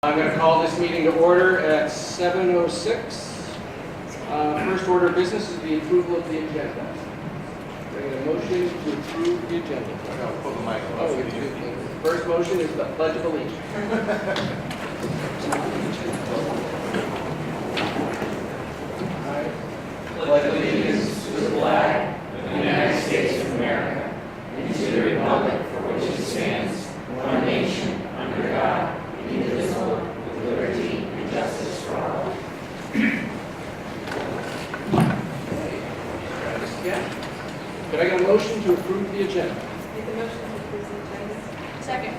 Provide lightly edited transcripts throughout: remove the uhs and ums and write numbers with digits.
I'm going to call this meeting to order at 7:06. First order of business is the approval of the agenda. Do I get a motion to approve the agenda? I'll pull the mic Oh, off. first motion is the Pledge of Allegiance. Pledge allegiance to the flag of the United States of America and to the republic for which it stands, one nation, under God, indivisible, with liberty and justice for all. Could I get a motion to approve the agenda? Make a motion to approve the agenda. Second.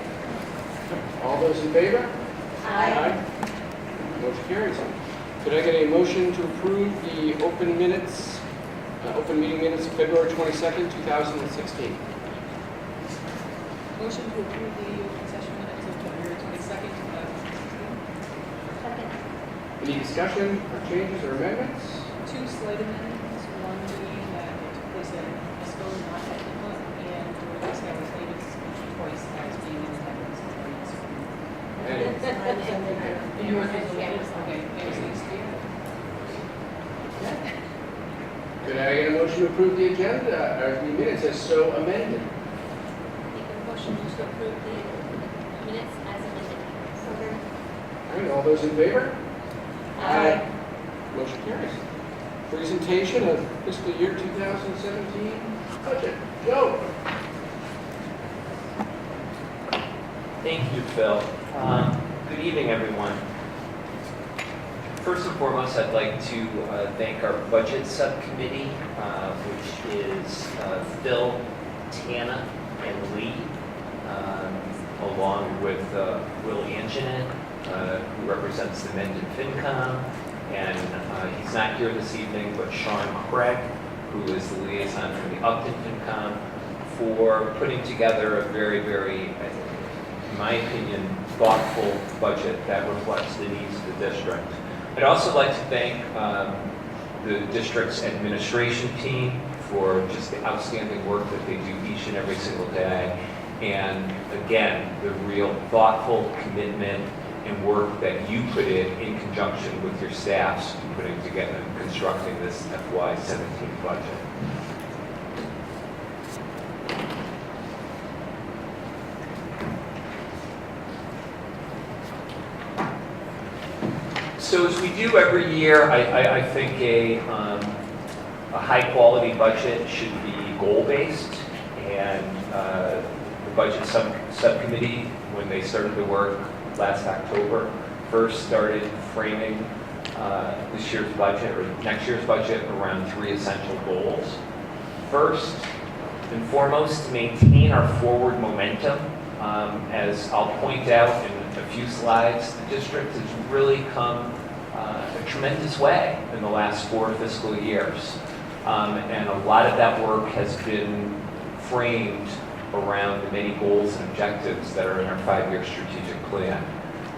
All those in favor? Aye. Motion carries. Could I get a motion to approve the open meeting minutes of February 22nd, 2016? Motion to approve the open session minutes of February 22nd, 2016. Second. Any discussion or changes or amendments? Two slight amendments, one being that it took place at Esco, not at Inlet, and George Esco was named twice as being in attendance. And yours was omitted? Okay, it was these two. Could I get a motion to approve the agenda, or the minutes as so amended? Make a motion to approve the minutes as amended. All right, all those in favor? Aye. Motion carries. Presentation of fiscal year 2017 budget. Joe? Thank you, Phil. Good evening, everyone. First and foremost, I'd like to thank our budget subcommittee, which is Phil, Tana, and Lee, along with Will Anjanen, who represents the Mendon FinCom, and he's not here this evening, but Sean Craig, who is the liaison from the Upton FinCom, for putting together a very, in my opinion, thoughtful budget that reflects the needs of the district. I'd also like to thank the district's administration team for just the outstanding work that they do each and every single day. And again, the real thoughtful commitment and work that you put in conjunction with your staffs in putting together and constructing this FY17 budget. So as we do every year, I think a high-quality budget should be goal-based, and the budget subcommittee, when they started to work last October, first started framing this year's budget or next year's budget around three essential goals. First and foremost, to maintain our forward momentum. As I'll point out in a few slides, the district has really come a tremendous way in the last 4 fiscal years. And a lot of that work has been framed around the many goals and objectives that are in our 5-year strategic plan.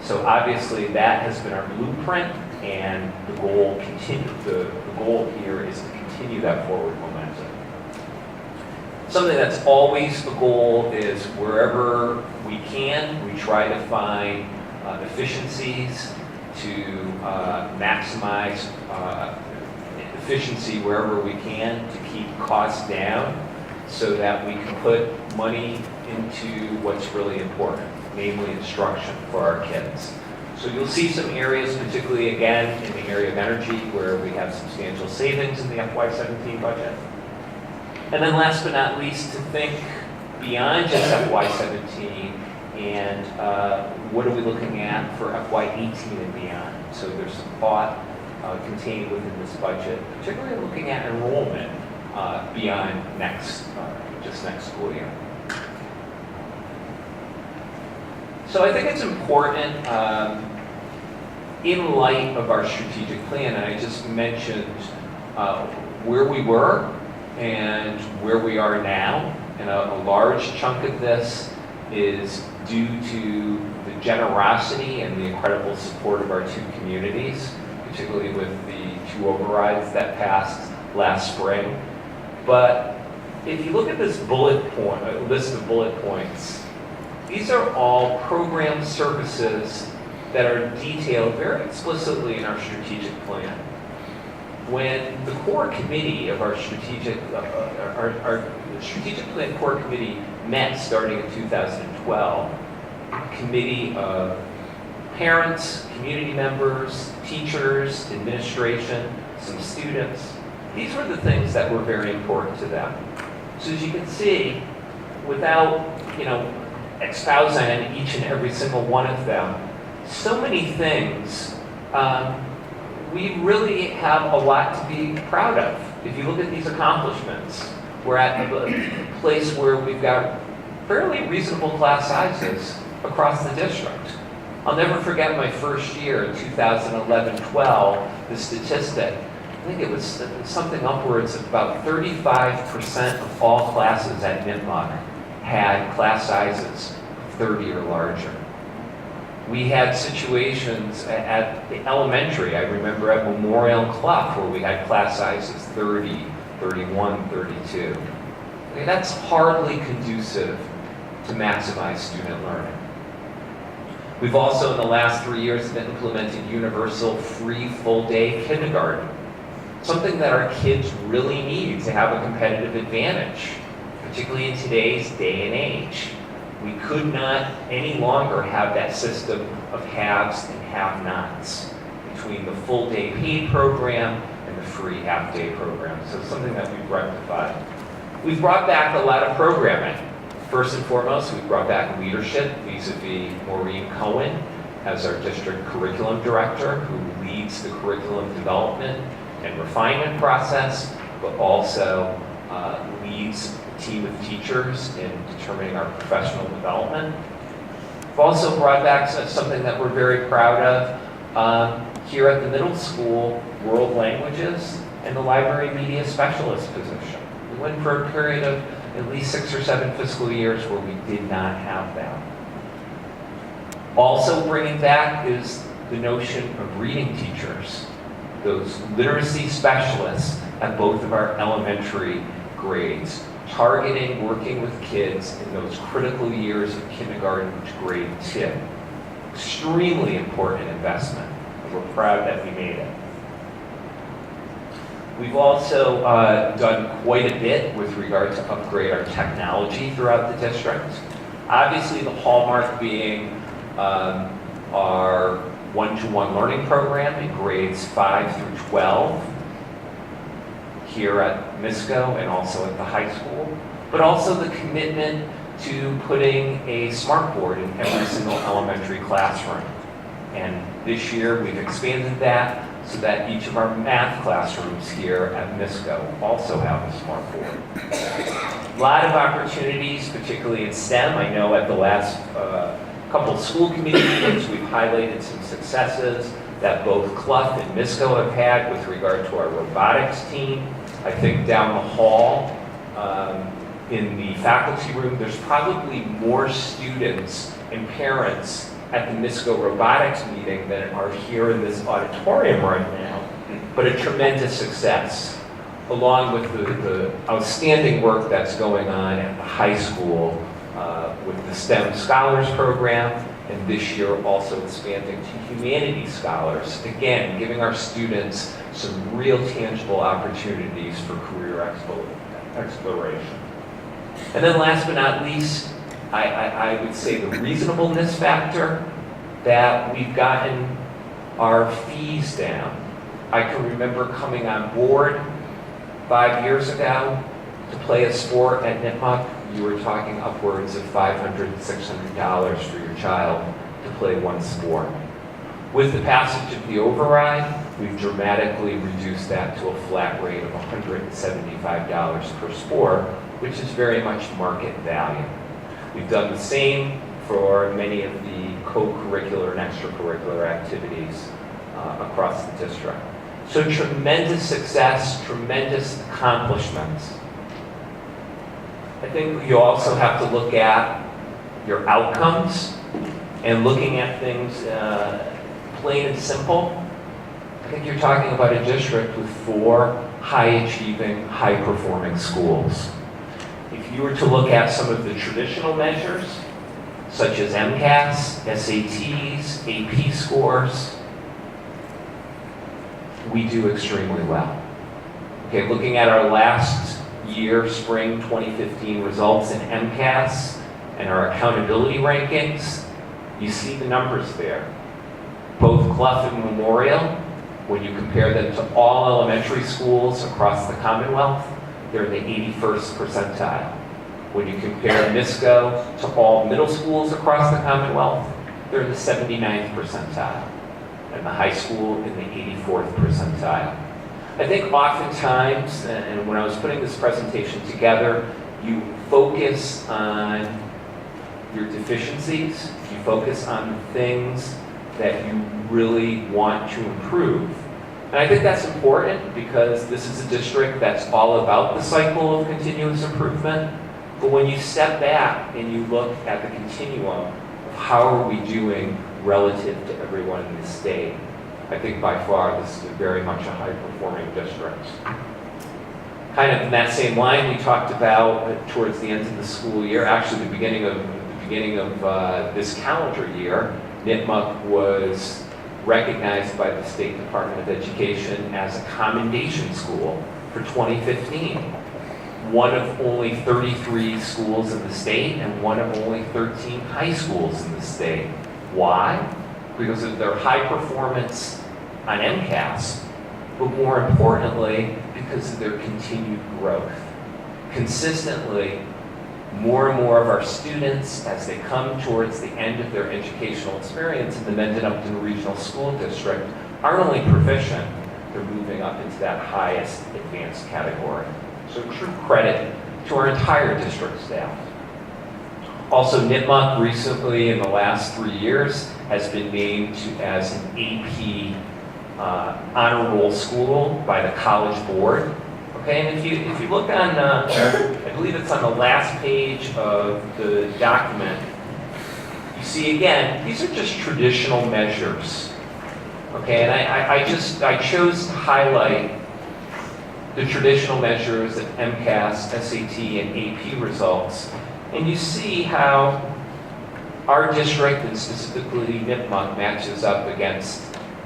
So obviously that has been our blueprint, and the goal here is to continue that forward momentum. Something that's always the goal is wherever we can, we try to find efficiencies to maximize efficiency wherever we can to keep costs down so that we can put money into what's really important, namely instruction for our kids. So you'll see some areas, particularly again in the area of energy, where we have substantial savings in the FY17 budget. And then last but not least, to think beyond just FY17 and what are we looking at for FY18 and beyond. So there's some thought contained within this budget, particularly looking at enrollment beyond just next school year. So I think it's important in light of our strategic plan, and I just mentioned where we were and where we are now, and a large chunk of this is due to the generosity and the incredible support of our 2 communities, particularly with the 2 overrides that passed last spring. But if you look at this list of bullet points, these are all program services that are detailed very explicitly in our strategic plan. When the core committee of our strategic plan core committee met starting in 2012, a committee of parents, community members, teachers, administration, some students, these were the things that were very important to them. So as you can see, without, espousing on each and every single one of them, so many things, we really have a lot to be proud of. If you look at these accomplishments, we're at a place where we've got fairly reasonable class sizes across the district. I'll never forget my first year in 2011-12, the statistic. I think it was something upwards of about 35% of all classes at Nipmuc had class sizes of 30 or larger. We had situations at the elementary, I remember at Memorial and Clough, where we had class sizes 30, 31, 32. I mean, that's hardly conducive to maximize student learning. We've also, in the last 3 years, been implementing universal free full-day kindergarten, something that our kids really need to have a competitive advantage, particularly in today's day and age. We could not any longer have that system of haves and have-nots between the full-day paid program and the free half-day program. So something that we've rectified. We've brought back a lot of programming. First and foremost, we've brought back leadership vis-a-vis Maureen Cohen as our district curriculum director, who leads the curriculum development and refinement process, but also leads a team of teachers in determining our professional development. We've also brought back something that we're very proud of here at the middle school, world languages and the library media specialist position. We went for a period of at least 6 or 7 fiscal years where we did not have that. Also bringing back is the notion of reading teachers, those literacy specialists at both of our elementary grades, targeting working with kids in those critical years of kindergarten to grade 2. Extremely important investment, and we're proud that we made it. We've also done quite a bit with regard to upgrade our technology throughout the district. Obviously, the hallmark being our one-to-one learning program in grades 5 through 12 here at MISCO and also at the high school, but also the commitment to putting a smartboard in every single elementary classroom. And this year we've expanded that so that each of our math classrooms here at MISCO also have a smartboard. A lot of opportunities, particularly in STEM. I know at the last couple school committee meetings we've highlighted some successes that both Clough and MISCO have had with regard to our robotics team. I think down the hall in the faculty room, there's probably more students and parents at the MISCO robotics meeting than are here in this auditorium right now, but a tremendous success, along with the outstanding work that's going on at the high school with the STEM Scholars Program, and this year also expanding to Humanities Scholars, again, giving our students some real tangible opportunities for career exploration. And then last but not least, I would say the reasonableness factor, that we've gotten our fees down. I can remember coming on board 5 years ago to play a sport at Nipmuc. You were talking upwards of $500, $600 for your child to play one sport. With the passage of the override, we've dramatically reduced that to a flat rate of $175 per sport, which is very much market value. We've done the same for many of the co-curricular and extracurricular activities across the district. So tremendous success, tremendous accomplishments. I think you also have to look at your outcomes, and looking at things plain and simple. I think you're talking about a district with 4 high-achieving, high-performing schools. If you were to look at some of the traditional measures, such as MCAS, SATs, AP scores, we do extremely well. Okay, looking at our last year, spring 2015 results in MCAS and our accountability rankings, you see the numbers there. Both Clough and Memorial, when you compare them to all elementary schools across the Commonwealth, they're in the 81st percentile. When you compare MISCO to all middle schools across the Commonwealth, they're in the 79th percentile. And the high school in the 84th percentile. I think oftentimes, and when I was putting this presentation together, you focus on your deficiencies, you focus on the things that you really want to improve. And I think that's important because this is a district that's all about the cycle of continuous improvement. But when you step back and you look at the continuum of how are we doing relative to everyone in the state, I think by far this is very much a high-performing district. Kind of in that same line, we talked about towards the end of the school year, actually the beginning of this calendar year, Nipmuc was recognized by the State Department of Education as a commendation school for 2015. One of only 33 schools in the state and one of only 13 high schools in the state. Why? Because of their high performance on MCAS, but more importantly, because of their continued growth. Consistently, more and more of our students, as they come towards the end of their educational experience in the Mendon-Upton Regional School District, aren't only proficient, they're moving up into that highest advanced category. So true credit to our entire district staff. Also, Nipmuc recently, in the last 3 years, has been named as an AP honor roll school by the College Board. Okay, and if you look on, I believe it's on the last page of the document, you see again, these are just traditional measures. Okay, and I chose to highlight the traditional measures of MCAS, SAT, and AP results. And you see how our district, and specifically Nipmuc, matches up against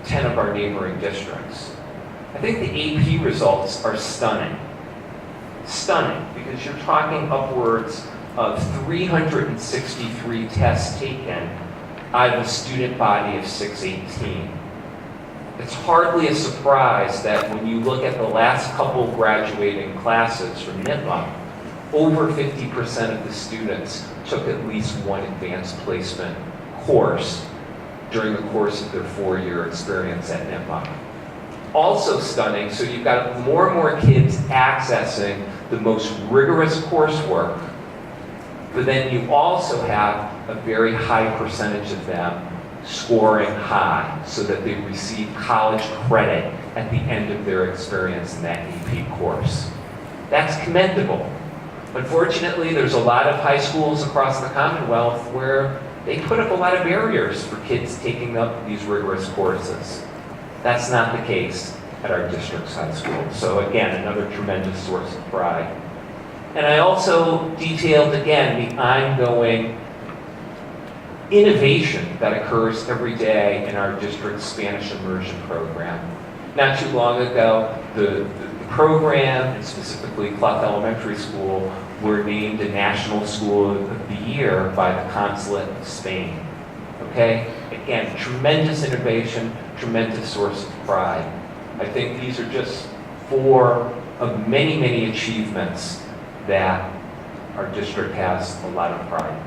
10 of our neighboring districts. I think the AP results are stunning. Stunning, because you're talking upwards of 363 tests taken out of a student body of 618. It's hardly a surprise that when you look at the last couple graduating classes from Nipmuc, over 50% of the students took at least one advanced placement course during the course of their 4-year experience at Nipmuc. Also stunning, so you've got more and more kids accessing the most rigorous coursework, but then you also have a very high percentage of them scoring high so that they receive college credit at the end of their experience in that AP course. That's commendable. Unfortunately, there's a lot of high schools across the Commonwealth where they put up a lot of barriers for kids taking up these rigorous courses. That's not the case at our district's high school. So again, another tremendous source of pride. And I also detailed again the ongoing innovation that occurs every day in our district's Spanish immersion program. Not too long ago, the program, and specifically Clough Elementary School, were named a National School of the Year by the Consulate of Spain. Okay? Again, tremendous innovation, tremendous source of pride. I think these are just 4 of many, many achievements that our district has a lot of pride in.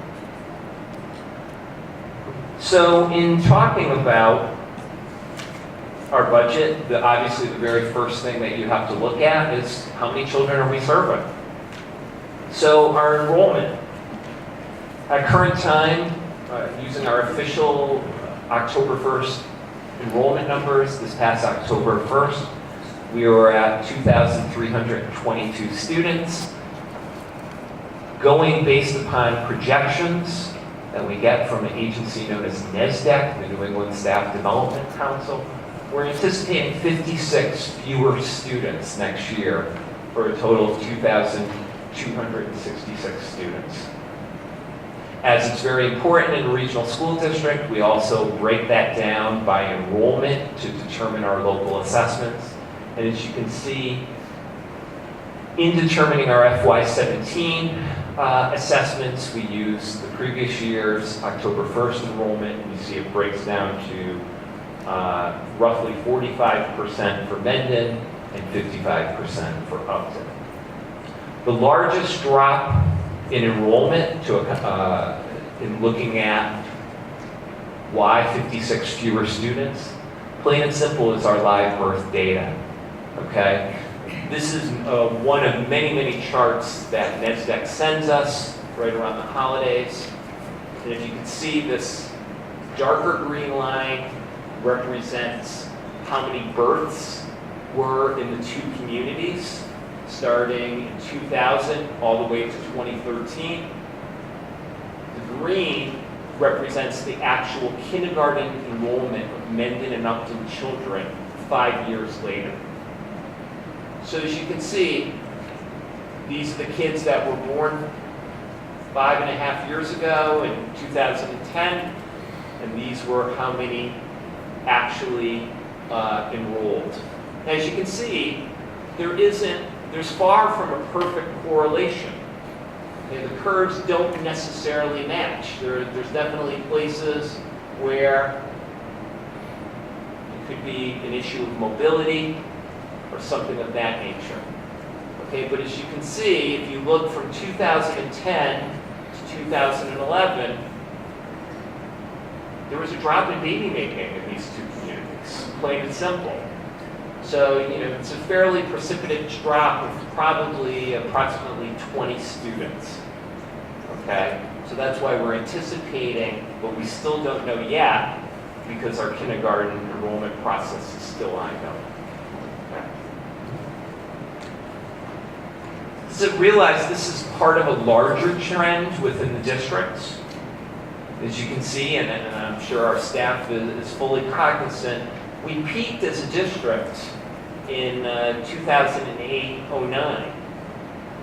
So in talking about our budget, obviously the very first thing that you have to look at is how many children are we serving? So our enrollment. At current time, using our official October 1st enrollment numbers, this past October 1st, we were at 2,322 students. Going based upon projections that we get from an agency known as NESDEC, the New England Staff Development Council, we're anticipating 56 fewer students next year for a total of 2,266 students. As it's very important in a regional school district, we also break that down by enrollment to determine our local assessments. And as you can see, in determining our FY17 assessments, we use the previous year's October 1st enrollment, and you see it breaks down to roughly 45% for Mendon and 55% for Upton. The largest drop in enrollment in looking at why 56 fewer students, plain and simple, is our live birth data, okay? This is one of many, many charts that NESDEC sends us right around the holidays. And if you can see, this darker green line represents how many births were in the two communities, starting in 2000 all the way to 2013. The green represents the actual kindergarten enrollment of Mendon and Upton children 5 years later. So as you can see, these are the kids that were born 5.5 years ago in 2010, and these were how many actually enrolled. As you can see, there's far from a perfect correlation. Okay, the curves don't necessarily match. There's definitely places where it could be an issue of mobility or something of that nature. Okay, but as you can see, if you look from 2010 to 2011, there was a drop in baby making in these two communities, plain and simple. So, it's a fairly precipitous drop of probably approximately 20 students. Okay, so that's why we're anticipating, but we still don't know yet because our kindergarten enrollment process is still ongoing. Okay. So realize this is part of a larger trend within the districts. As you can see, and I'm sure our staff is fully cognizant, we peaked as a district in 2008-09.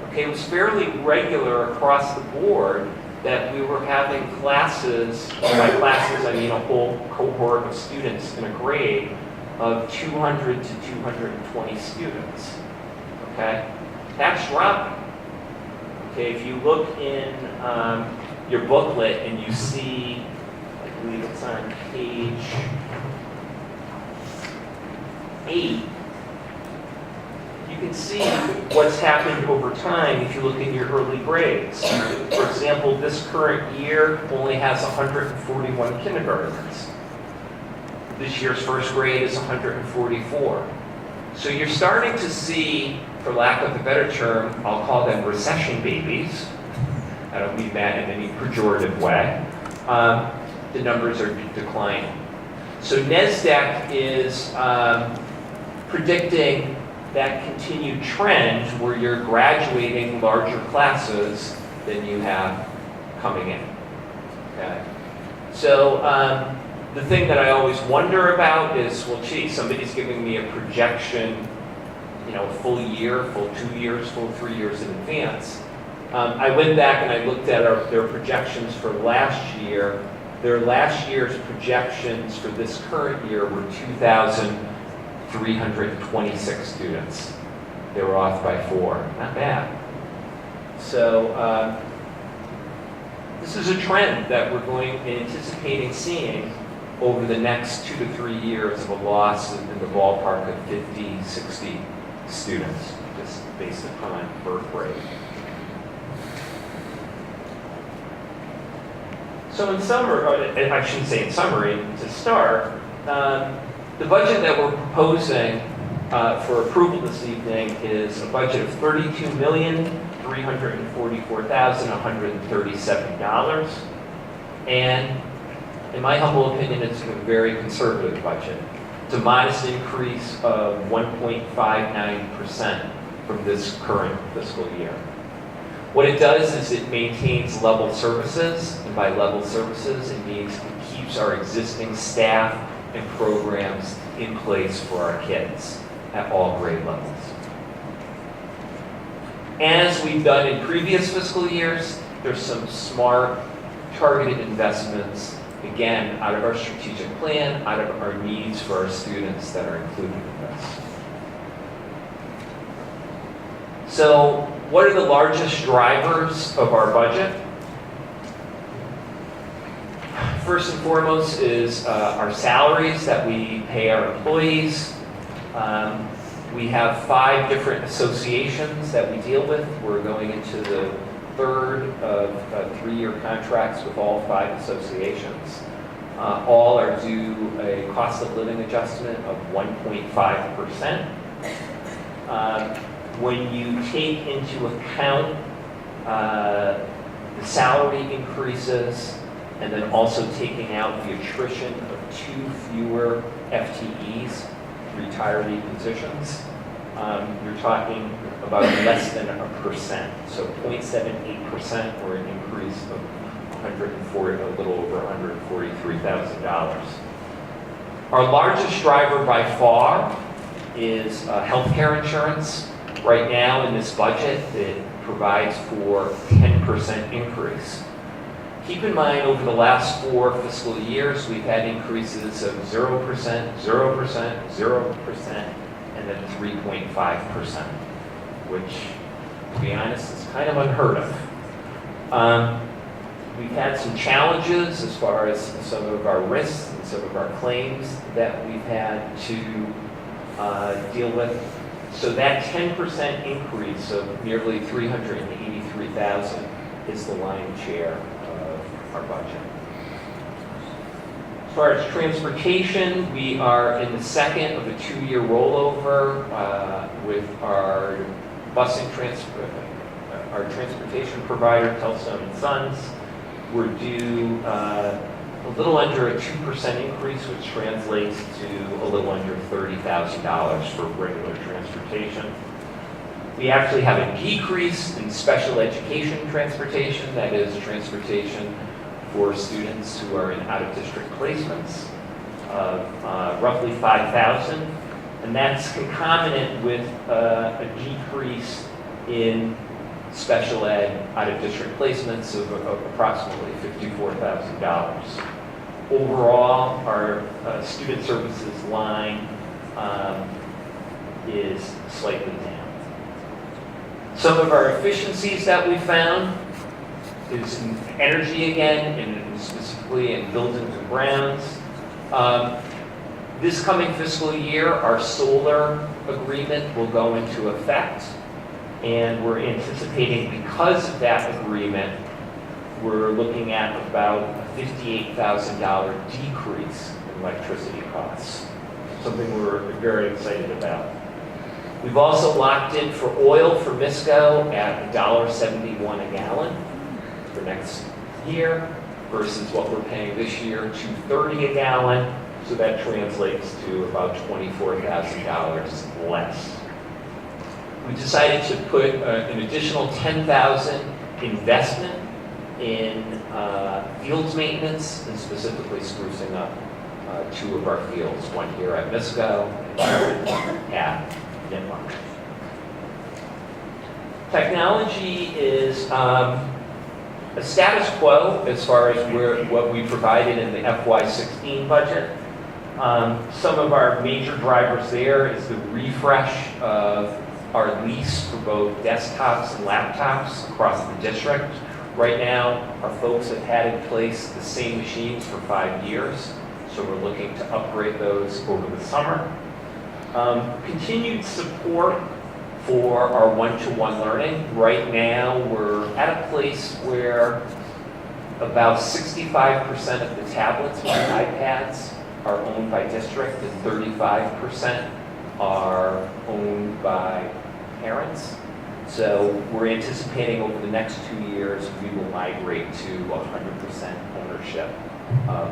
Okay, it was fairly regular across the board that we were having classes, by classes I mean a whole cohort of students in a grade of 200 to 220 students. Okay, that's dropping. Okay, if you look in your booklet and you see, I believe it's on page 8, you can see what's happened over time if you look in your early grades. For example, this current year only has 141 kindergartners. This year's first grade is 144. So you're starting to see, for lack of a better term, I'll call them recession babies. I don't mean that in any pejorative way. The numbers are declining. So NESDEC is predicting that continued trend where you're graduating larger classes than you have coming in. Okay. So the thing that I always wonder about is, well, gee, somebody's giving me a projection, a full year, full 2 years, full 3 years in advance. I went back and I looked at their projections for last year. Their last year's projections for this current year were 2,326 students. They were off by 4. Not bad. So this is a trend that we're anticipating seeing over the next 2 to 3 years of a loss in the ballpark of 50, 60 students, just based upon birth rate. So in summary, I shouldn't say in summary, to start, the budget that we're proposing for approval this evening is a budget of $32,344,137. And in my humble opinion, it's a very conservative budget. It's a modest increase of 1.59% from this current fiscal year. What it does is it maintains level services, and by level services, it means it keeps our existing staff and programs in place for our kids at all grade levels. As we've done in previous fiscal years, there's some smart targeted investments, again, out of our strategic plan, out of our needs for our students that are included in this. So, what are the largest drivers of our budget? First and foremost is our salaries that we pay our employees. We have 5 different associations that we deal with. We're going into the third of 3-year contracts with all 5 associations. All are due a cost of living adjustment of 1.5%. When you take into account the salary increases and then also taking out the attrition of 2 fewer FTEs, retiree positions, you're talking about less than 1%. So 0.78% or an increase of a little over $143,000. Our largest driver by far is healthcare insurance. Right now in this budget, it provides for 10% increase. Keep in mind, over the last 4 fiscal years, we've had increases of 0%, 0%, 0%, and then 3.5%, which, to be honest, is kind of unheard of. We've had some challenges as far as some of our risks and some of our claims that we've had to deal with. So that 10% increase of nearly $383,000 is the lion's share of our budget. As far as transportation, we are in the second of a 2-year rollover with our our transportation provider, Telstone and Sons. We're due a little under a 2% increase, which translates to a little under $30,000 for regular transportation. We actually have a decrease in special education transportation, that is transportation for students who are in out-of-district placements of roughly 5,000, and that's concomitant with a decrease in special ed out-of-district placements of approximately $54,000. Overall, our student services line is slightly down. Some of our efficiencies that we found is in energy again, and specifically in buildings and grounds. This coming fiscal year, our solar agreement will go into effect, and we're anticipating, because of that agreement, we're looking at about a $58,000 decrease in electricity costs, something we're very excited about. We've also locked in for oil for MISCO at $1.71 a gallon for next year versus what we're paying this year, $2.30 a gallon. So that translates to about $24,000 less. We decided to put an additional $10,000 investment in fields maintenance, and specifically sprucing up 2 of our fields, one here at MISCO and one at Nipmuc. Technology is a status quo as far as what we provided in the FY16 budget. Some of our major drivers there is the refresh of our lease for both desktops and laptops across the district. Right now, our folks have had in place the same machines for 5 years, so we're looking to upgrade those over the summer. Continued support for our one-to-one learning. Right now, we're at a place where about 65% of the tablets and iPads are owned by district, and 35% are owned by parents. So we're anticipating over the next 2 years, we will migrate to 100% ownership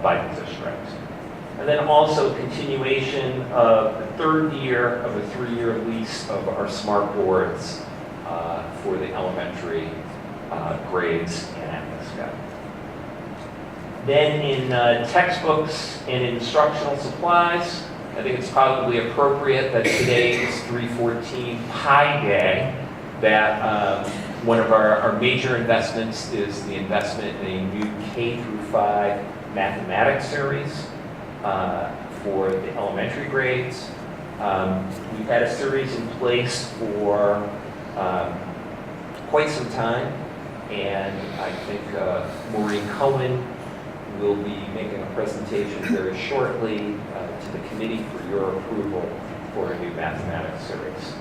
by the district. And then also continuation of the 3rd year of a 3-year lease of our smart boards for the elementary grades and at MISCO. Then in textbooks and instructional supplies, I think it's probably appropriate that today's 314 Pi Day, that One of our major investments is the investment in a new K through 5 mathematics series for the elementary grades. We've had a series in place for quite some time, and I think Maureen Cohen will be making a presentation very shortly to the committee for your approval for a new mathematics series.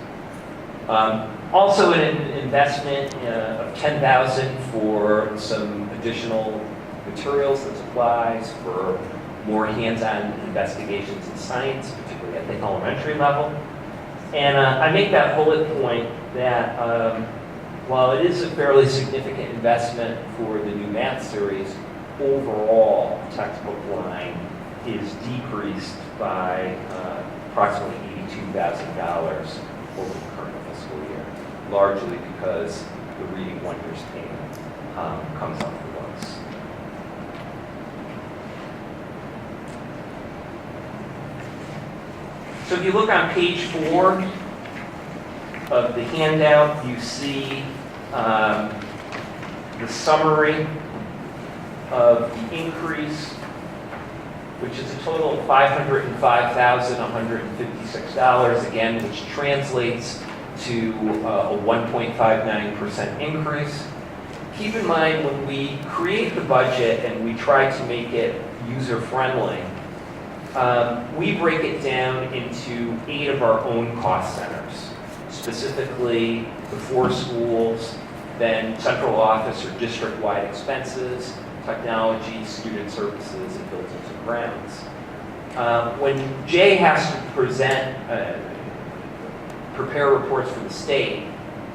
Also an investment of $10,000 for some additional materials and supplies for more hands-on investigations in science, particularly at the elementary level. And I make that bullet point that while it is a fairly significant investment for the new math series, overall textbook line is decreased by approximately $82,000 over the current fiscal year, largely because the Reading Wonders payment comes off the books. So if you look on page 4 of the handout, you see the summary of the increase, which is a total of $505,156, again, which translates to a 1.59% increase. Keep in mind, when we create the budget and we try to make it user-friendly, we break it down into 8 of our own cost centers, specifically the 4 schools, then central office or district-wide expenses, technology, student services, and buildings and grounds. When Jay has to prepare reports for the state,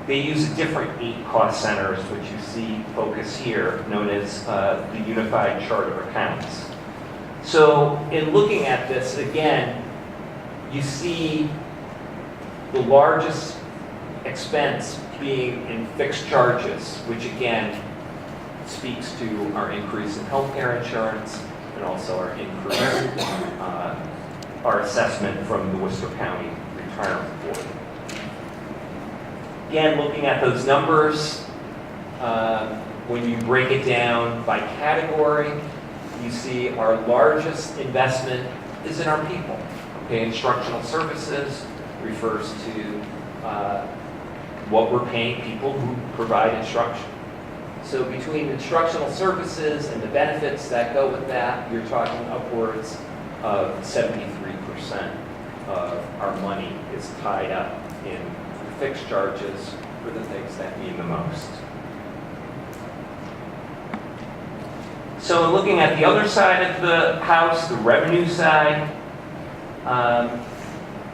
they use different 8 cost centers, which you see focus here, known as the Unified Chart of Accounts. So in looking at this, again, you see the largest expense being in fixed charges, which again speaks to our increase in healthcare insurance and also our increase our assessment from the Worcester County Retirement Board. Again, looking at those numbers, when you break it down by category, you see our largest investment is in our people. Okay, instructional services refers to what we're paying people who provide instruction. So between instructional services and the benefits that go with that, you're talking upwards of 73% of our money is tied up in fixed charges for the things that mean the most. So looking at the other side of the house, the revenue side,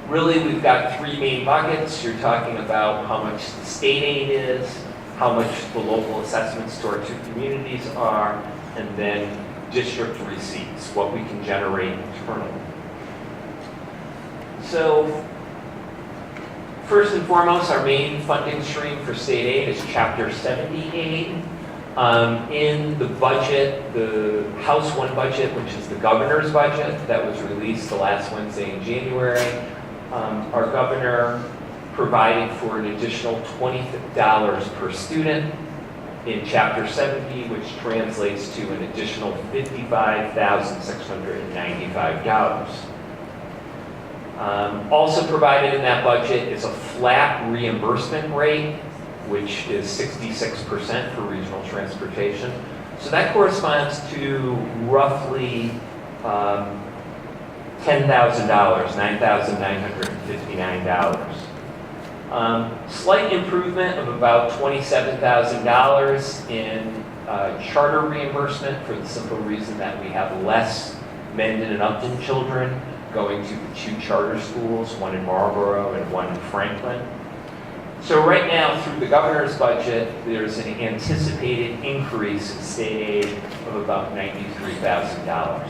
really we've got 3 main buckets. You're talking about how much the state aid is, how much the local assessments to our 2 communities are, and then district receipts, what we can generate internally. So first and foremost, our main funding stream for state aid is Chapter 70 aid. In the budget, the House 1 budget, which is the governor's budget that was released the last Wednesday in January, our governor provided for an additional $20 per student in Chapter 70, which translates to an additional $55,695. Also provided in that budget is a flat reimbursement rate, which is 66% for regional transportation. So that corresponds to roughly $10,000, $9,959. Slight improvement of about $27,000 in charter reimbursement for the simple reason that we have less Mendon and Upton children going to the 2 charter schools, one in Marlborough and one in Franklin. So right now, through the governor's budget, there's an anticipated increase in state aid of about $93,000.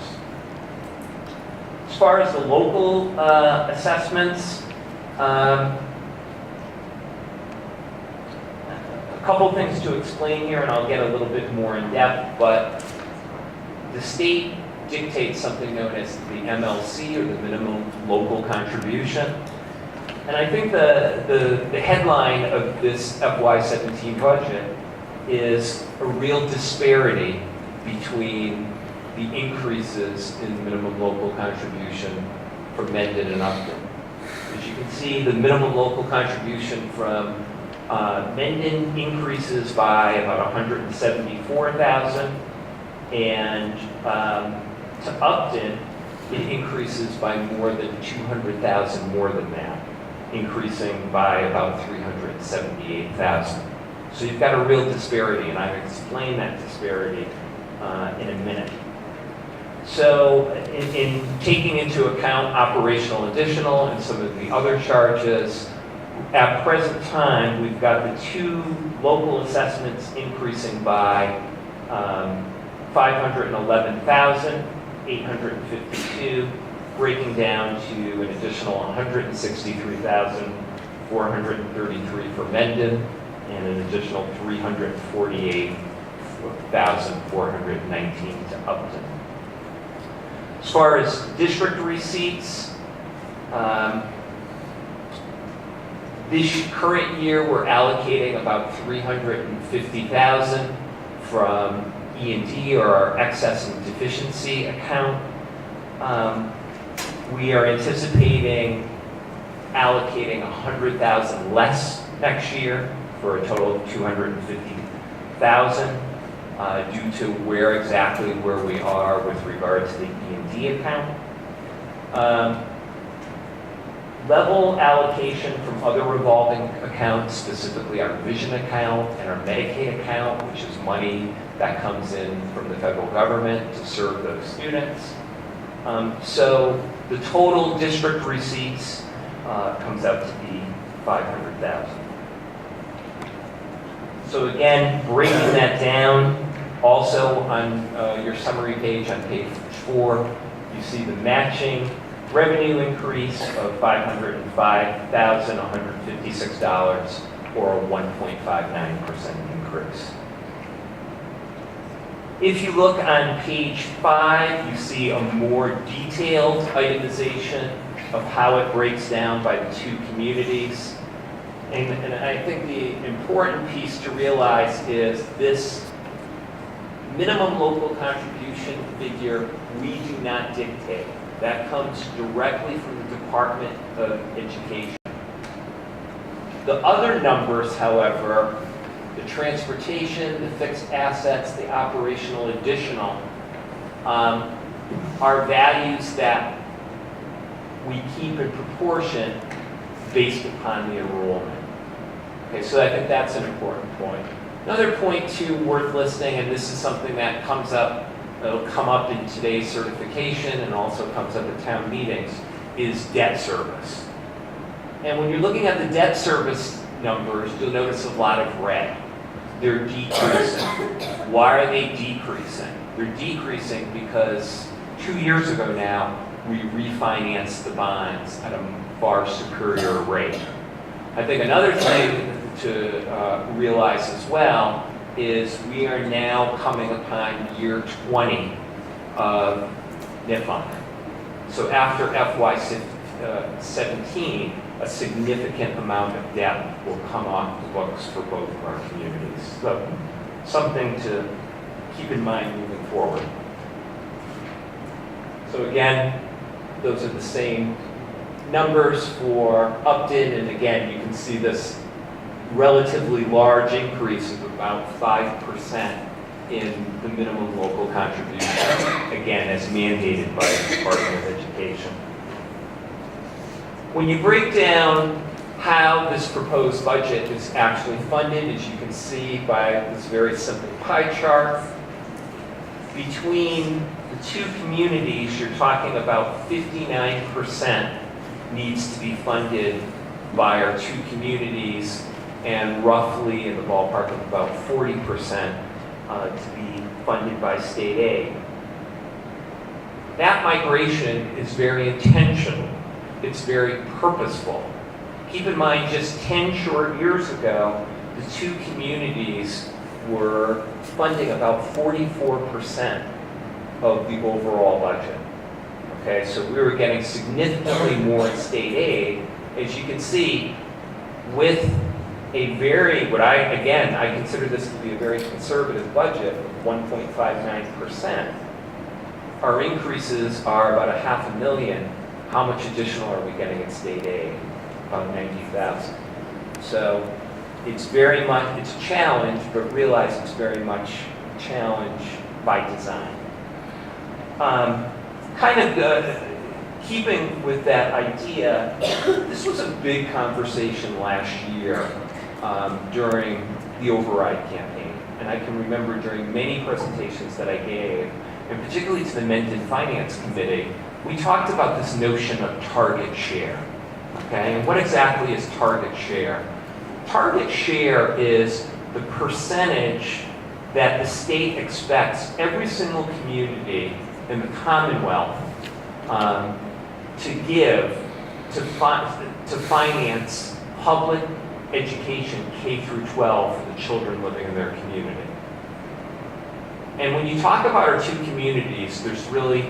As far as the local assessments, a couple things to explain here, and I'll get a little bit more in depth, but the state dictates something known as the MLC, or the minimum local contribution. And I think the headline of this FY17 budget is a real disparity between the increases in minimum local contribution for Mendon and Upton. As you can see, the minimum local contribution from Mendon increases by about 174,000, and to Upton, it increases by more than 200,000 more than that, increasing by about 378,000. So you've got a real disparity, and I've explained that disparity in a minute. So in taking into account operational additional and some of the other charges, at present time, we've got the two local assessments increasing by 511,852, breaking down to an additional 163,433 for Mendon and an additional 348,419 to Upton. As far as district receipts, this current year we're allocating about 350,000 from E&D, or our excess and deficiency account. We are anticipating allocating 100,000 less next year for a total of 250,000 due to where we are with regard to the E&D account. Level allocation from other revolving accounts, specifically our vision account and our Medicaid account, which is money that comes in from the federal government to serve those students. So the total district receipts comes out to be 500,000. So again, breaking that down, also on your summary page on page 4, you see the matching revenue increase of $505,156, or a 1.59% increase. If you look on page 5, you see a more detailed itemization of how it breaks down by the two communities. And I think the important piece to realize is this minimum local contribution figure we do not dictate. That comes directly from the Department of Education. The other numbers, however, the transportation, the fixed assets, the operational additional, are values that we keep in proportion based upon the enrollment. Okay, so I think that's an important point. Another point too worth listing, and this is something that comes up, it'll come up in today's certification and also comes up at town meetings, is debt service. And when you're looking at the debt service numbers, you'll notice a lot of red. They're decreasing. Why are they decreasing? They're decreasing because 2 years ago now, we refinanced the bonds at a far superior rate. I think another thing to realize as well is we are now coming upon year 20 of NIFMA. So after FY17, a significant amount of debt will come off the books for both of our communities. So something to keep in mind moving forward. So again, those are the same numbers for Upton, and again, you can see this relatively large increase of about 5% in the minimum local contribution, again, as mandated by the Department of Education. When you break down how this proposed budget is actually funded, as you can see by this very simple pie chart, between the two communities, you're talking about 59% needs to be funded by our two communities, and roughly in the ballpark of about 40% to be funded by state aid. That migration is very intentional. It's very purposeful. Keep in mind, just 10 short years ago, the two communities were funding about 44% of the overall budget. Okay, so we were getting significantly more in state aid, as you can see, with a very, I consider this to be a very conservative budget of 1.59%. Our increases are about $500,000. How much additional are we getting in state aid? About 90,000. So it's very much, it's a challenge, but realize it's very much a challenge by design. Keeping with that idea, this was a big conversation last year during the override campaign. And I can remember during many presentations that I gave, and particularly to the Mendon Finance Committee, we talked about this notion of target share. Okay, and what exactly is target share? Target share is the percentage that the state expects every single community in the Commonwealth to give to finance public education K through 12 for the children living in their community. And when you talk about our two communities, there's really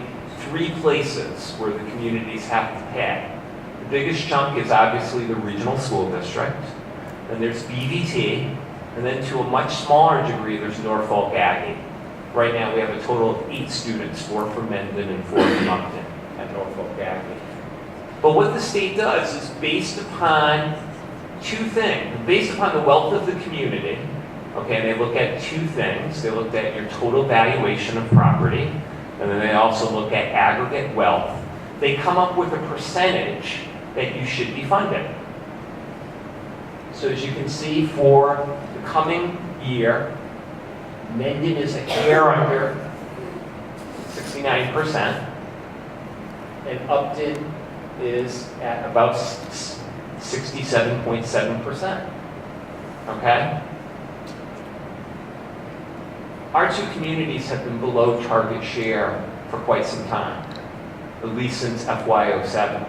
three places where the communities have to pay. The biggest chunk is obviously the regional school district, then there's BVT, and then to a much smaller degree, there's Norfolk Aggie. Right now, we have a total of 8 students, 4 from Mendon and 4 from Upton at Norfolk Aggie. But what the state does is based upon two things. Based upon the wealth of the community, okay, they look at two things. They looked at your total valuation of property, and then they also look at aggregate wealth. They come up with a percentage that you should be funded. So as you can see, for the coming year, Mendon is a hair under 69%, and Upton is at about 67.7%. Okay? Our two communities have been below target share for quite some time, at least since FY07.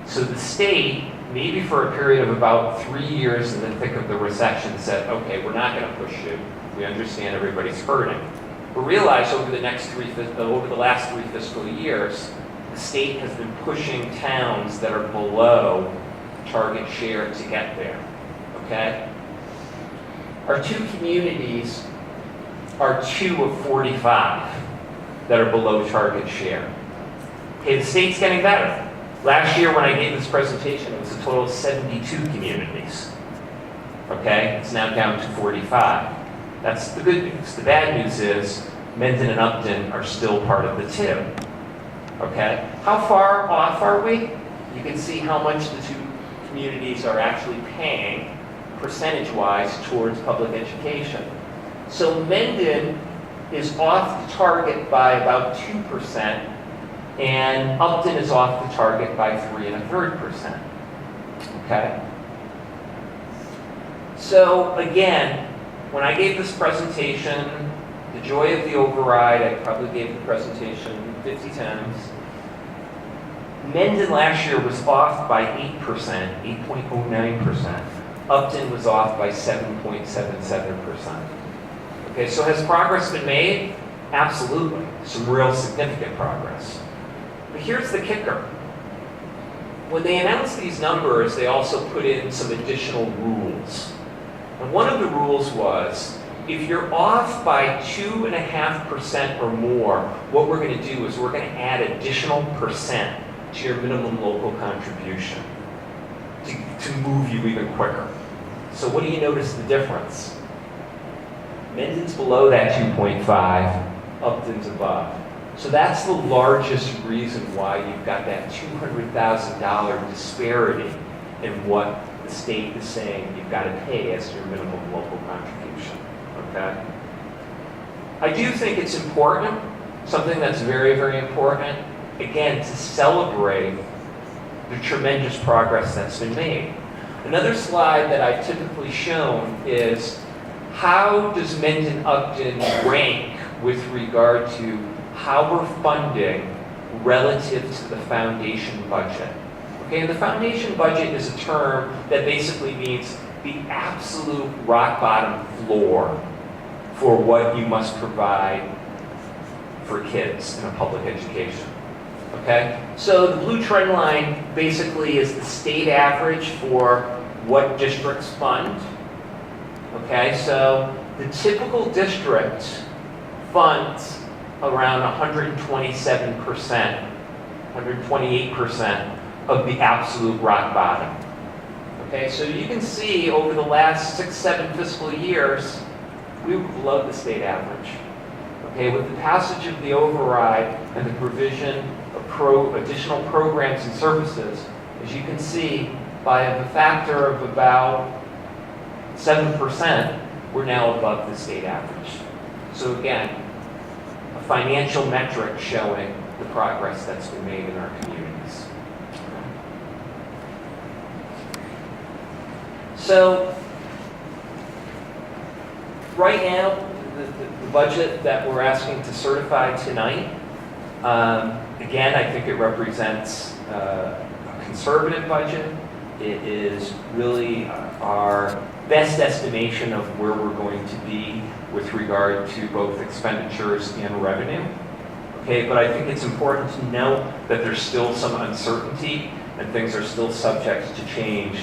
So the state, maybe for a period of about 3 years in the thick of the recession, said, okay, we're not going to push you. We understand everybody's hurting. But realize over the last 3 fiscal years, the state has been pushing towns that are below target share to get there. Okay? Our two communities are 2 of 45 that are below target share. Okay, the state's getting better. Last year when I gave this presentation, it was a total of 72 communities. Okay, it's now down to 45. That's the good news. The bad news is Mendon and Upton are still part of the 2. Okay, how far off are we? You can see how much the two communities are actually paying percentage-wise towards public education. So Mendon is off the target by about 2%, and Upton is off the target by 3.33%. Okay? So again, when I gave this presentation, the joy of the override, I probably gave the presentation 50 times. Mendon last year was off by 8%, 8.09%. Upton was off by 7.77%. Okay, so has progress been made? Absolutely. Some real significant progress. But here's the kicker. When they announced these numbers, they also put in some additional rules. And one of the rules was, if you're off by 2.5% or more, what we're going to do is we're going to add additional percent to your minimum local contribution to move you even quicker. So what do you notice the difference? Mendon's below that 2.5, Upton's above. So that's the largest reason why you've got that $200,000 disparity in what the state is saying you've got to pay as your minimum local contribution. Okay? I do think it's important, something that's very, very important, again, to celebrate the tremendous progress that's been made. Another slide that I've typically shown is how does Mendon Upton rank with regard to how we're funding relative to the foundation budget. Okay, and the foundation budget is a term that basically means the absolute rock bottom floor for what you must provide for kids in a public education. Okay, so the blue trend line basically is the state average for what districts fund. Okay, so the typical district funds around 127%, 128% of the absolute rock bottom. Okay, so you can see over the last 6-7 fiscal years, we were below the state average. Okay, with the passage of the override and the provision of additional programs and services, as you can see, by a factor of about 7%, we're now above the state average. So again, a financial metric showing the progress that's been made in our communities. So, right now, the budget that we're asking to certify tonight, again, I think it represents a conservative budget. It is really our best estimation of where we're going to be with regard to both expenditures and revenue. Okay, but I think it's important to note that there's still some uncertainty and things are still subject to change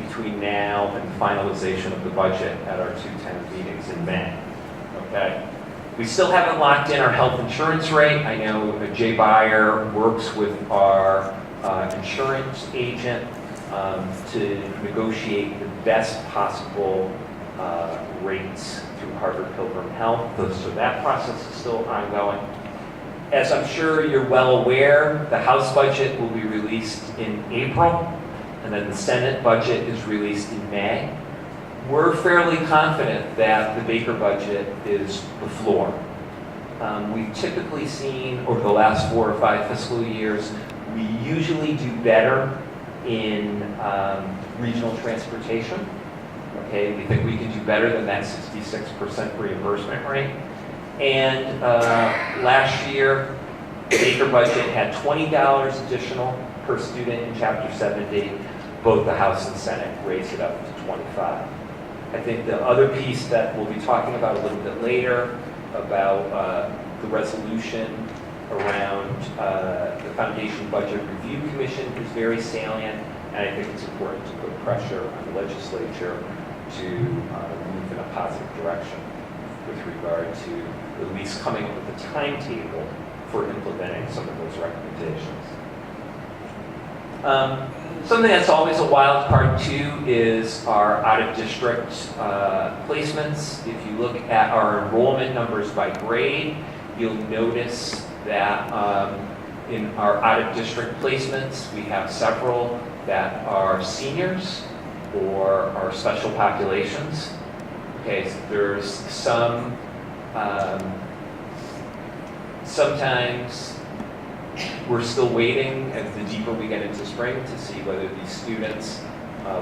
between now and finalization of the budget at our 210 meetings in May. Okay, we still haven't locked in our health insurance rate. I know Jay Beyer works with our insurance agent to negotiate the best possible rates through Harvard Pilgrim Health. So that process is still ongoing. As I'm sure you're well aware, the House budget will be released in April, and then the Senate budget is released in May. We're fairly confident that the Baker budget is the floor. We've typically seen over the last 4 or 5 fiscal years, we usually do better in regional transportation. Okay, we think we can do better than that 66% reimbursement rate. And last year, the Baker budget had $20 additional per student in Chapter 70. Both the House and Senate raised it up to $25. I think the other piece that we'll be talking about a little bit later about the resolution around the Foundation Budget Review Commission is very salient, and I think it's important to put pressure on the legislature to move in a positive direction with regard to at least coming up with a timetable for implementing some of those recommendations. Something that's always a wild card too is our out-of-district placements. If you look at our enrollment numbers by grade, you'll notice that in our out-of-district placements, we have several that are seniors or are special populations. Okay, so there's some, sometimes we're still waiting as the deeper we get into spring to see whether these students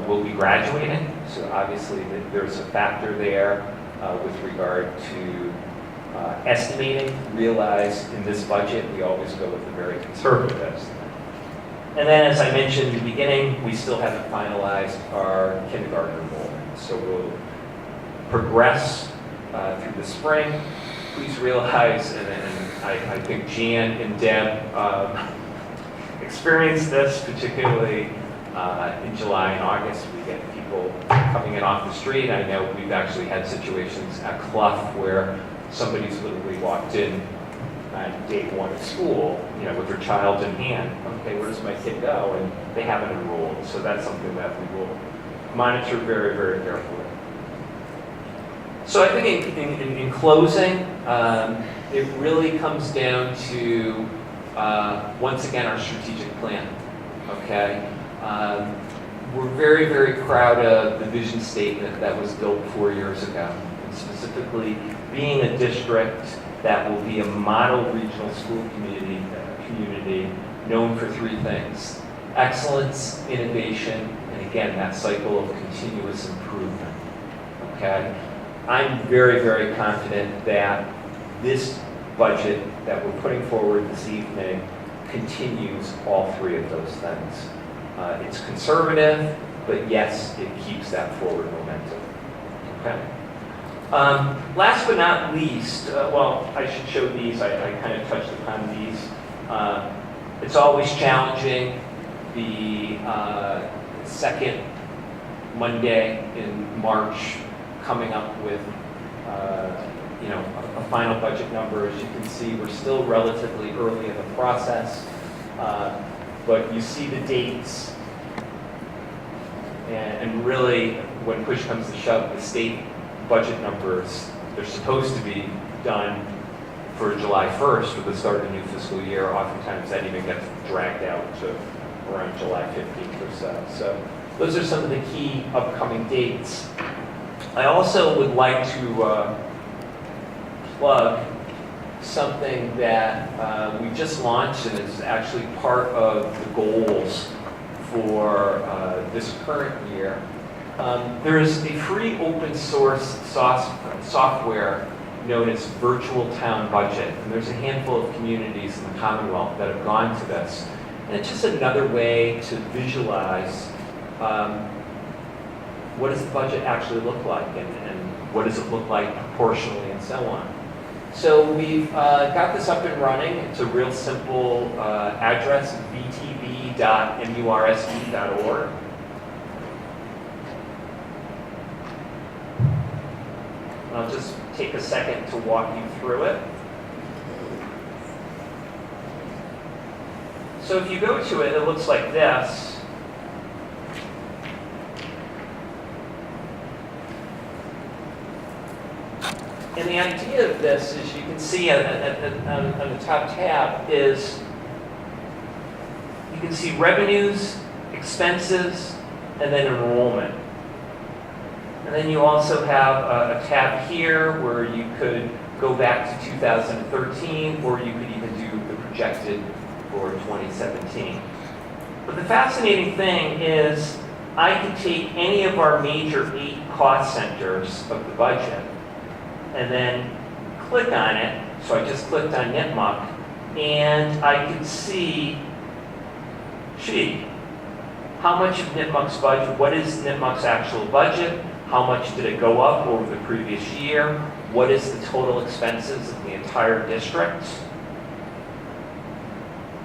will be graduating. So obviously there's a factor there with regard to estimating. Realize in this budget, we always go with a very conservative estimate. And then as I mentioned in the beginning, we still haven't finalized our kindergarten enrollment. So we'll progress through the spring. Please realize, and I think Jan and Deb experienced this, particularly in July and August. We get people coming in off the street. I know we've actually had situations at Clough where somebody's literally walked in on day 1 of school, you know, with their child in hand. Okay, where does my kid go? And they haven't enrolled. So that's something that we will monitor very, very carefully. So I think in closing, it really comes down to, once again, our strategic plan, okay? We're very, very proud of the vision statement that was built 4 years ago, and specifically being a district that will be a model regional school community known for 3 things: excellence, innovation, and again, that cycle of continuous improvement, okay? I'm very, very confident that this budget that we're putting forward this evening continues all 3 of those things. It's conservative, but yes, it keeps that forward momentum. Okay. Last but not least, well, I should show these. I kind of touched upon these. It's always challenging. The second Monday in March, coming up with a final budget number. As you can see, we're still relatively early in the process, but you see the dates, and really, when push comes to shove, the state budget numbers, they're supposed to be done for July 1st with the start of the new fiscal year. Oftentimes that even gets dragged out to around July 15th or so. So those are some of the key upcoming dates. I also would like to plug something that we just launched and is actually part of the goals for this current year. There is a free open source software known as Virtual Town Budget, and there's a handful of communities in the Commonwealth that have gone to this. And it's just another way to visualize what does the budget actually look like, and what does it look like proportionally, and so on. So we've got this up and running. It's a real simple address, vtb.mursd.org. I'll just take a second to walk you through it. So if you go to it, it looks like this. And the idea of this, as you can see on the top tab, is you can see revenues, expenses, and then enrollment. And then you also have a tab here where you could go back to 2013, or you could even do the projected for 2017. But the fascinating thing is I can take any of our major 8 cost centers of the budget and then click on it. So I just clicked on Nipmuc, and I can see, how much of Nipmuc's budget, what is Nipmuc's actual budget? How much did it go up over the previous year? What is the total expenses of the entire district?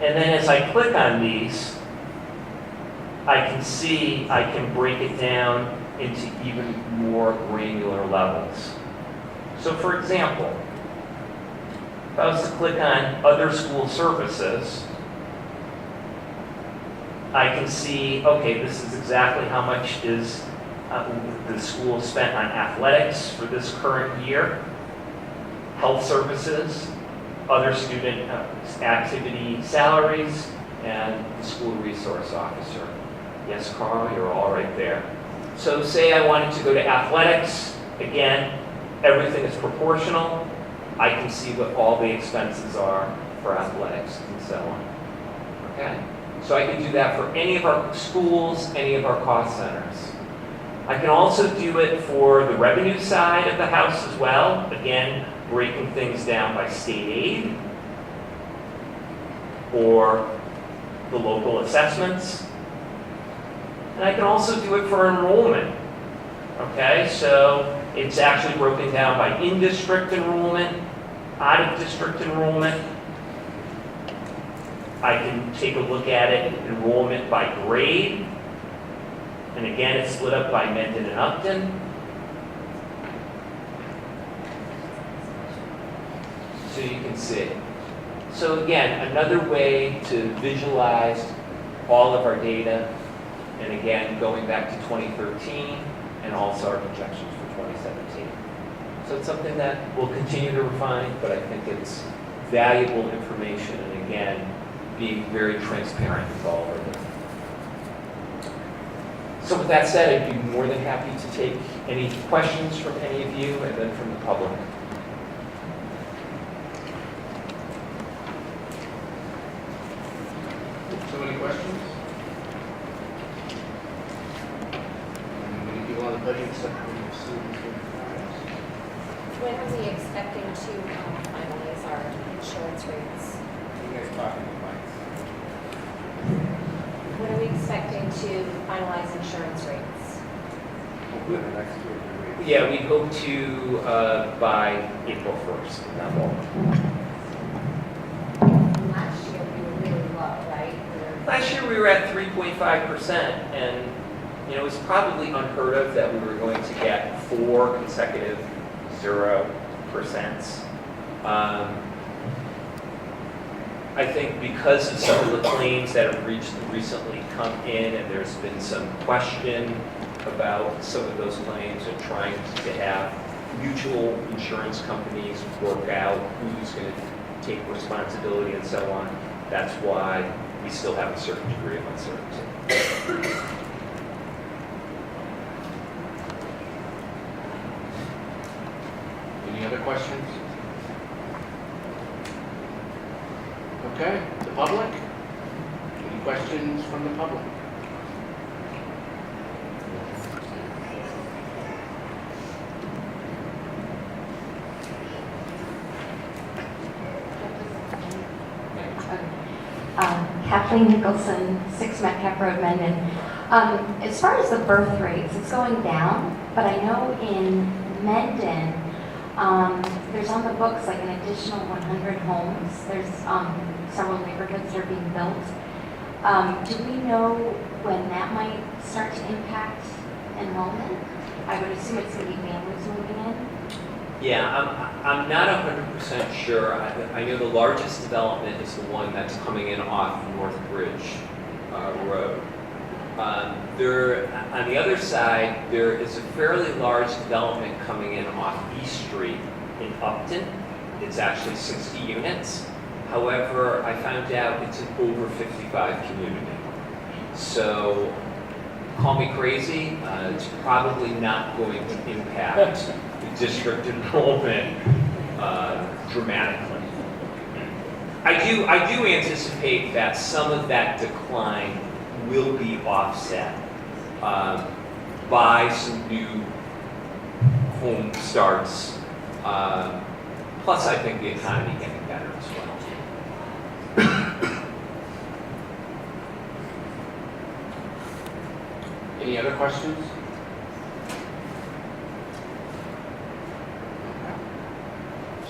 And then as I click on these, I can see I can break it down into even more granular levels. So for example, if I was to click on other school services, I can see, okay, this is exactly how much is the school spent on athletics for this current year, health services, other student activity salaries, and the school resource officer. Yes, Carl, you're all right there. So say I wanted to go to athletics. Again, everything is proportional. I can see what all the expenses are for athletics and so on. Okay? So I can do that for any of our schools, any of our cost centers. I can also do it for the revenue side of the house as well. Again, breaking things down by state aid or the local assessments. And I can also do it for enrollment. Okay, so it's actually broken down by in-district enrollment, out-of-district enrollment. I can take a look at it, enrollment by grade. And again, it's split up by Mendon and Upton. So you can see. So again, another way to visualize all of our data. And again, going back to 2013 and also our projections for 2017. So it's something that we'll continue to refine, but I think it's valuable information, and again, being very transparent with all of our data. So with that said, I'd be more than happy to take any questions from any of you and then from the public. So many questions? Any people on the budget subcommittee of students with When are we expecting to finalize our insurance rates? you guys talking about? When are we expecting to finalize insurance rates? Hopefully the next 2 or 3 weeks. Yeah, we hope to by April 1st, not more. Last year, we were really low, right? Last year we were at 3.5%, and you know, it was probably unheard of that we were going to get 4 consecutive 0%. I think because of some of the claims that have recently come in, and there's been some question about some of those claims and trying to have mutual insurance companies work out who's going to take responsibility and so on. That's why we still have a certain degree of uncertainty. Any other questions? Okay, the public? Any questions from the public? Kathleen Nicholson, 6 Metcalf Road, Mendon. As far as the birth rates, it's going down, but I know in Mendon, there's on the books like an additional 100 homes. There's several neighborhoods that are being built. Do we know when that might start to impact enrollment? I would assume it's going to be families moving in. Yeah, I'm not 100% sure. I know the largest development is the one that's coming in off North Bridge Road. There, on the other side, there is a fairly large development coming in off East Street in Upton. It's actually 60 units. However, I found out it's an over 55 community. So, call me crazy, it's probably not going to impact the district enrollment dramatically. I do anticipate that some of that decline will be offset by some new home starts. Plus, I think the economy getting better as well. Any other questions?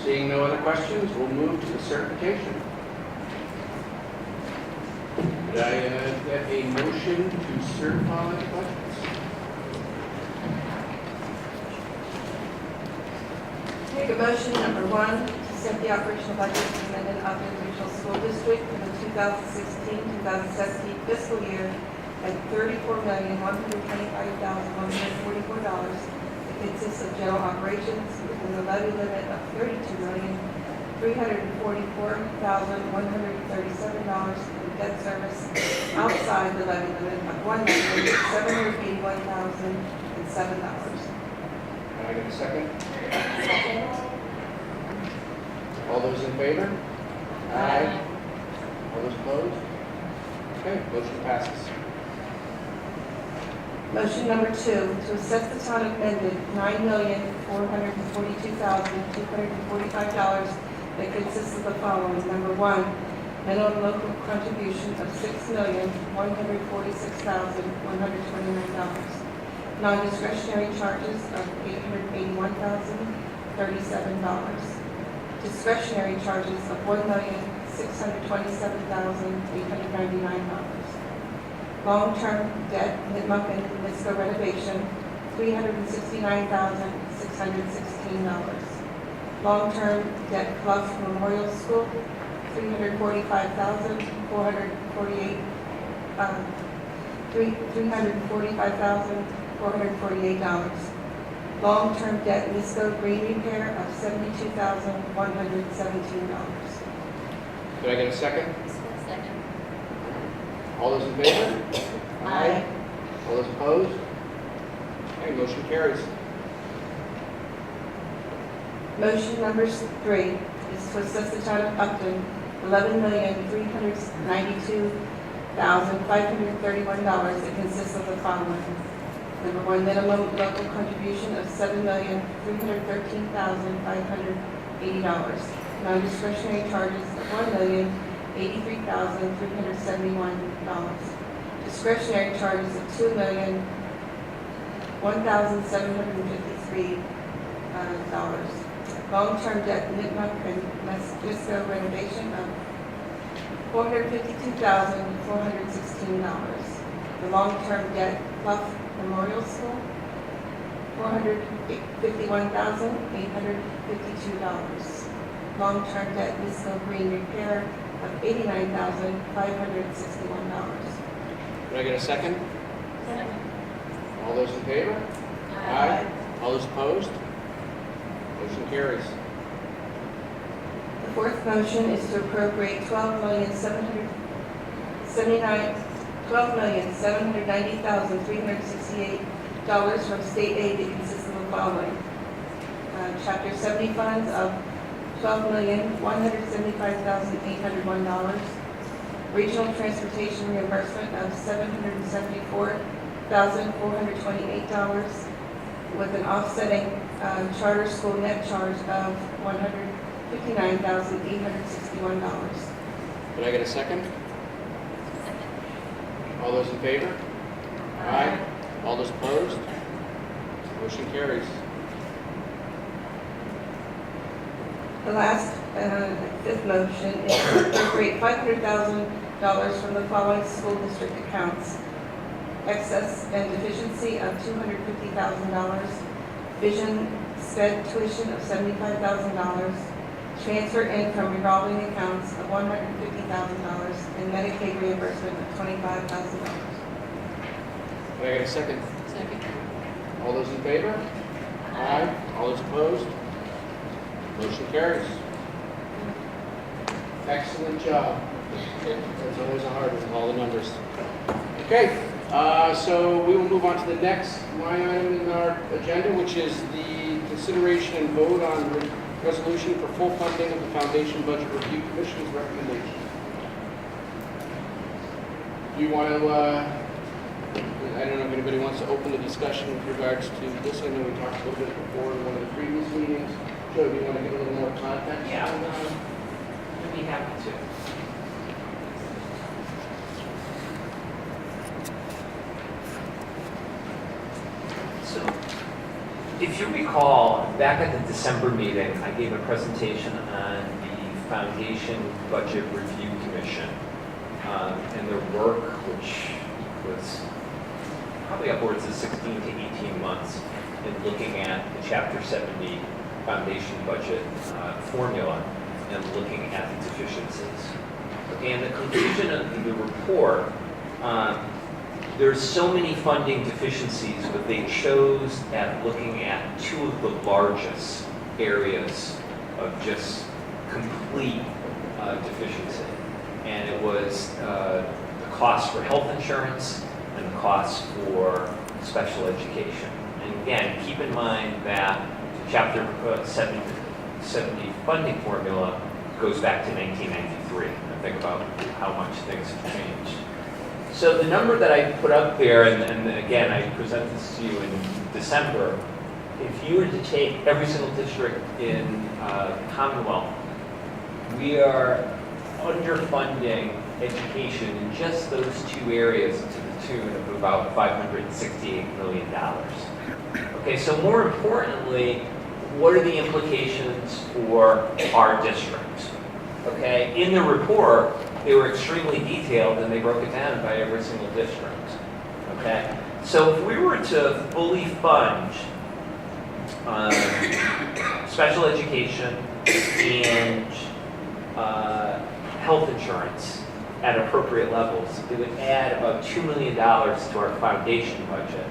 Seeing no other questions, we'll move to the certification. Could I get a motion to certify the budgets? Make a motion, number 1, to set the operational budget for Mendon Upton Regional School District for the 2016-2017 fiscal year at $34,125,144. It consists of general operations within the levy limit of $32,344,137 and debt service outside the levy limit of $1,781,007. Can I get a second? Second. All those in favor? Aye. All those opposed? Okay, motion passes. Motion number 2, to assess the town of Mendon $9,442,245 that consists of the following. Number 1, minimum local contribution of $6,146,129. Non-discretionary charges of $881,037. Discretionary charges of $1,627,899. Long-term debt, Nipmuc and Nisco renovation, $369,616. Long-term debt, Clough Memorial School, $345,448. Long-term debt, Nisco green repair of $72,117. Could I get a second? Second. All those in favor? Aye. All those opposed? Okay, motion carries. Motion number 3 is to assess the town of Upton $11,392,531 that consists of the following. Number 1, minimum local contribution of $7,313,580. Non-discretionary charges of $1,083,371. Discretionary charges of $2,001,753. Long-term debt, Nipmuc and Masco renovation of $452,416. The long-term debt Bluff Memorial School, $451,852. Long-term debt Misco Green Repair of $89,561. Can I get a second? Second. All those in favor? Aye. All those opposed? Motion carries. The fourth motion is to appropriate $12,790,368 from state aid that consists of the following. Chapter 70 funds of $12,175,801. Regional transportation reimbursement of $774,428 with an offsetting charter school net charge of $159,861. Can I get a second? Second. All those in favor? Aye. All those opposed? Motion carries. The last, fifth motion is to appropriate $500,000 from the following school district accounts. Excess and deficiency of $250,000, vision sped tuition of $75,000, transfer in from revolving accounts of $150,000, and Medicaid reimbursement of $25,000. Can I get a second? Second. All those in favor? Aye. All those opposed? Motion carries. Excellent job. It's always a hard one, all the numbers. Okay, so we will move on to the next line item in our agenda, which is the consideration and vote on resolution for full funding of the Foundation Budget Review Commission's recommendation. Do you want to, I don't know if anybody wants to open the discussion with regards to this. I know we talked a little bit before in one of the previous meetings. Joe, do you want to give a little more context? Yeah, I'd be happy to. So, if you recall, back at the December meeting, I gave a presentation on the Foundation Budget Review Commission and their work, which was probably upwards of 16 to 18 months in looking at the Chapter 70 Foundation budget formula and looking at the deficiencies. And the conclusion of the report, there's so many funding deficiencies, but they chose at looking at two of the largest areas of just complete deficiency. And it was the cost for health insurance and the cost for special education. And again, keep in mind that Chapter 70 funding formula goes back to 1993. And think about how much things have changed. So the number that I put up there, and again, I present this to you in December, if you were to take every single district in Commonwealth, we are underfunding education in just those two areas to the tune of about $568 million. Okay, so more importantly, what are the implications for our district? Okay, in the report, they were extremely detailed and they broke it down by every single district. Okay, so if we were to fully fund special education and health insurance at appropriate levels, it would add about $2 million to our foundation budget.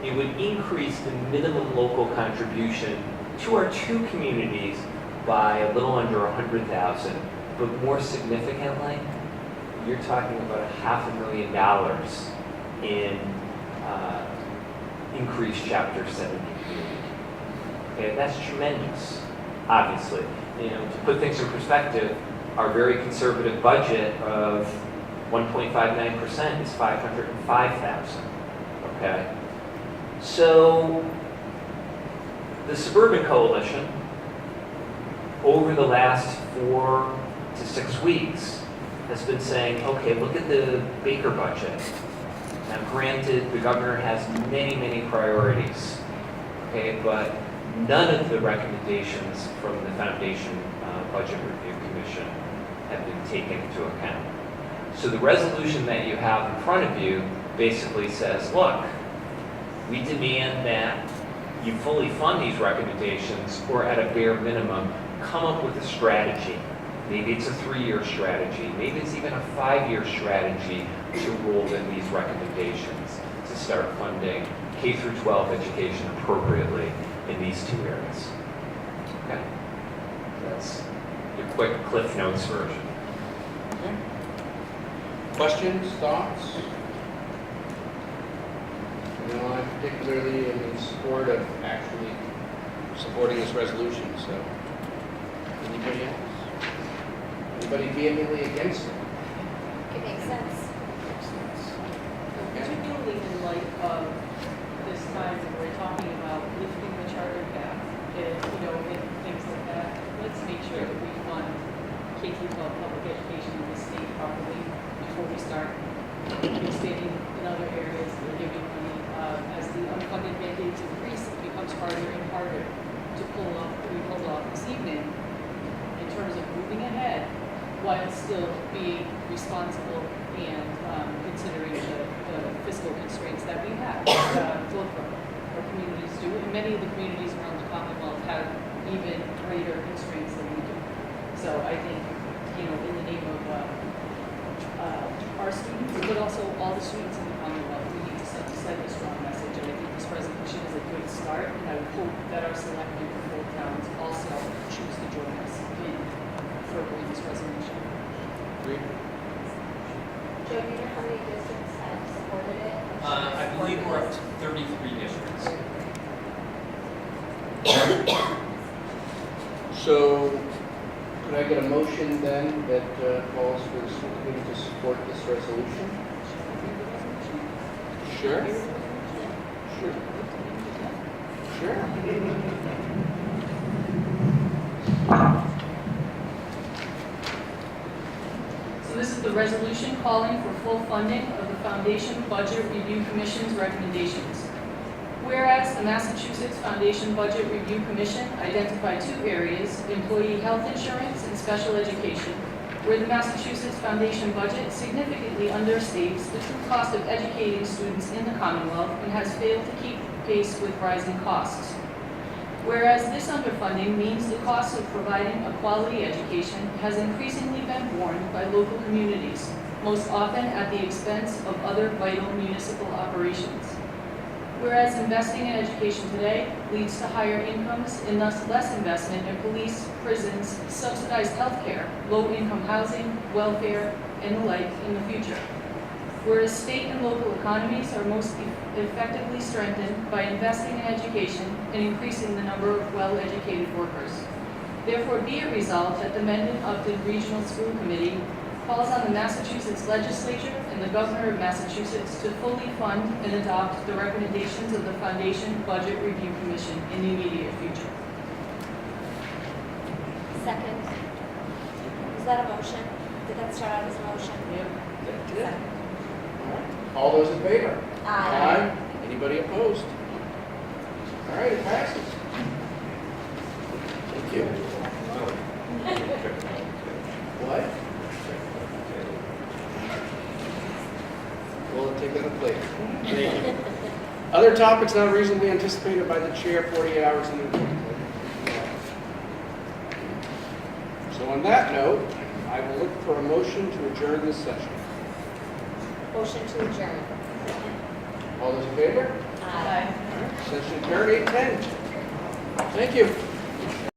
It would increase the minimum local contribution to our two communities by a little under $100,000, but more significantly, you're talking about $500,000 in increased Chapter 70 community. Okay, that's tremendous, obviously. You know, to put things in perspective, our very conservative budget of 1.59% is $505,000. Okay. So, the Suburban Coalition, over the last 4 to 6 weeks, has been saying, okay, look at the Baker budget. Now, granted, the governor has many, many priorities, okay, but none of the recommendations from the Foundation Budget Review Commission have been taken into account. So the resolution that you have in front of you basically says, look, we demand that you fully fund these recommendations, or at a bare minimum, come up with a strategy. Maybe it's a 3-year strategy, maybe it's even a 5-year strategy to roll in these recommendations to start funding K through 12 education appropriately in these 2 areas. Okay? That's your quick Cliff Notes version. Okay. Questions, thoughts? You know, I particularly am in support of actually supporting this resolution, so. Anybody else? Anybody vehemently against it? It makes sense. Particularly in light of this time when we're talking about lifting the charter gap and, and things like that, let's make sure that we fund K-12 public education in the state properly before we start expanding in other areas and giving money. As the unfunded mandates increase, it becomes harder and harder to pull off this evening in terms of moving ahead while still being responsible and considering the fiscal constraints that we have. Both of our communities do, and many of the communities around the Commonwealth have even greater constraints than we do. So I think, in the name of our students, but also all the students in the Commonwealth, we need to send a strong message. And I think this resolution is a good start, and I would hope that our selectmen from both towns also choose to join us in furthering this resolution. Agreed? Joe, do you know how many districts have supported it? I believe we're up to 33 districts. So, could I get a motion then that calls for the school committee to support this resolution? Sure? Sure. Sure. So this is the resolution calling for full funding of the Foundation Budget Review Commission's recommendations. Whereas the Massachusetts Foundation Budget Review Commission identified 2 areas, employee health insurance and special education, where the Massachusetts Foundation budget significantly understates the true cost of educating students in the Commonwealth and has failed to keep pace with rising costs. Whereas this underfunding means the cost of providing a quality education has increasingly been borne by local communities, most often at the expense of other vital municipal operations. Whereas investing in education today leads to higher incomes and thus less investment in police, prisons, subsidized healthcare, low-income housing, welfare, and the like in the future. Whereas state and local economies are most effectively strengthened by investing in education and increasing the number of well-educated workers. Therefore, be it resolved that the Mendon-Upton Regional School Committee calls on the Massachusetts Legislature and the Governor of Massachusetts to fully fund and adopt the recommendations of the Foundation Budget Review Commission in the immediate future. Second. Is that a motion? Did that start out as a motion? Yeah. All right. All those in favor? Aye. Anybody opposed? All right, it passes. Thank you. What? We'll take that up later. Other topics not reasonably anticipated by the chair 48 hours in advance. So on that note, I will look for a motion to adjourn this session. Motion to adjourn. All those in favor? Aye. Session adjourned 8:10. Thank you.